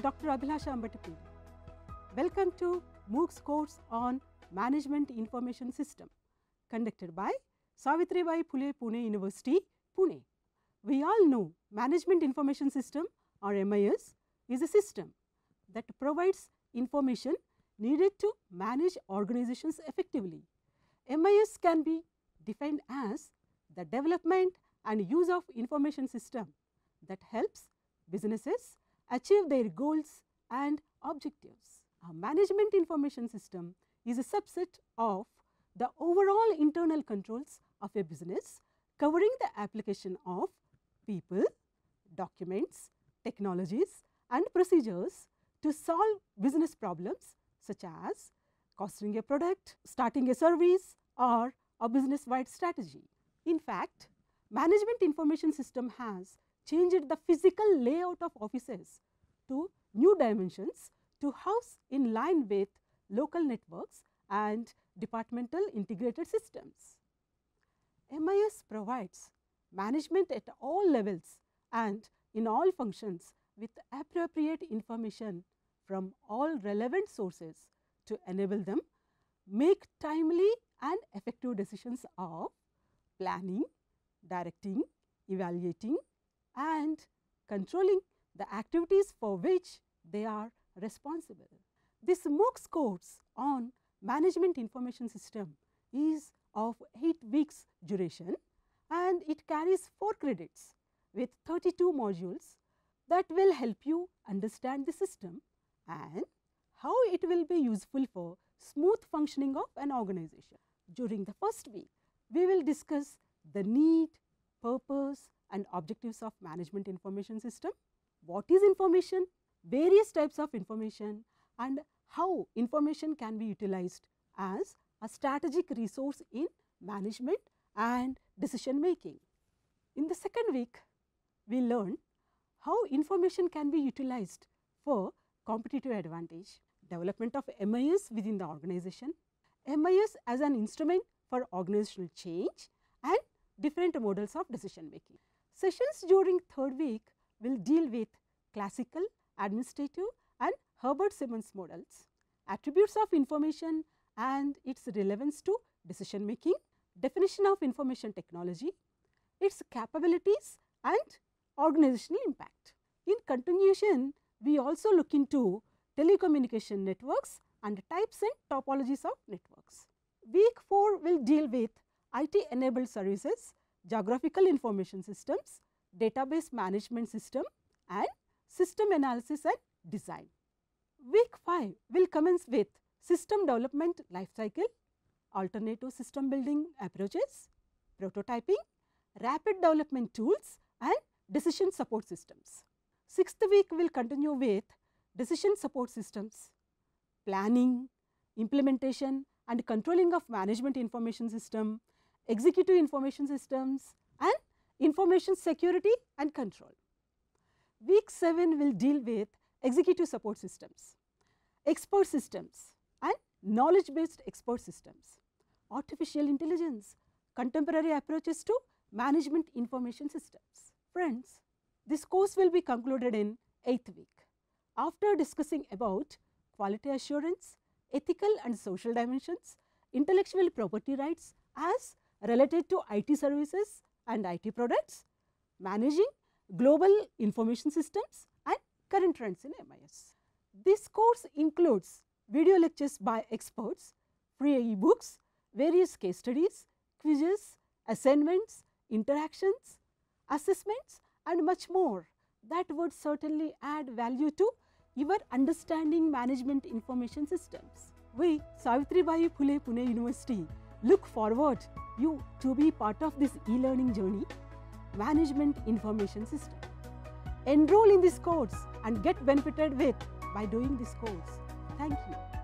Dr. Abhilasha Ambatapudi. Welcome to MOOC's course on Management Information System conducted by Savitribai Phule Pune University, Pune. We all know Management Information System or MIS is a system that provides information needed to manage organizations effectively. MIS can be defined as the development and use of information system that helps businesses achieve their goals and objectives. A management information system is a subset of the overall internal controls of a business covering the application of people, documents, technologies and procedures to solve business problems such as costing a product, starting a service or a business-wide strategy. In fact, management information system has changed the physical layout of offices to new dimensions to house in line with local networks and departmental integrated systems. MIS provides management at all levels and in all functions with appropriate information from all relevant sources to enable them make timely and effective decisions of planning, directing, evaluating and controlling the activities for which they are responsible. This MOOC's course on Management Information System is of 8 weeks duration and it carries 4 credits with 32 modules that will help you understand the system and how it will be useful for smooth functioning of an organization. During the first week, we will discuss the need, purpose and objectives of management information system, what is information, various types of information and how information can be utilized as a strategic resource in management and decision making. In the second week, we learn how information can be utilized for competitive advantage, development of MIS within the organization, MIS as an instrument for organizational change and different models of decision making. Sessions during third week will deal with classical, administrative and Herbert-Simons models, attributes of information and its relevance to decision making, definition of information technology, its capabilities and organizational impact. In continuation, we also look into telecommunication networks and types and topologies of networks. Week 4 will deal with IT enabled services, geographical information systems, database management system and system analysis and design. Week 5 will commence with system development life cycle, alternative system building approaches, prototyping, rapid development tools and decision support systems. Sixth week will continue with decision support systems, planning, implementation and controlling of management information system, executive information systems and information security and control. Week 7 will deal with executive support systems, expert systems and knowledge based expert systems, artificial intelligence, contemporary approaches to management information systems. Friends, this course will be concluded in 8th week. After discussing about quality assurance, ethical and social dimensions, intellectual property rights as related to IT services and IT products, managing global information systems and current trends in MIS. This course includes video lectures by experts, free e-books, various case studies, quizzes, assignments, interactions, assessments and much more that would certainly add value to your understanding management information systems. We, Savitribai Phule Pune University, look forward you to be part of this e-learning journey, Management Information System. Enroll in this course and get benefited with by doing this course. Thank you.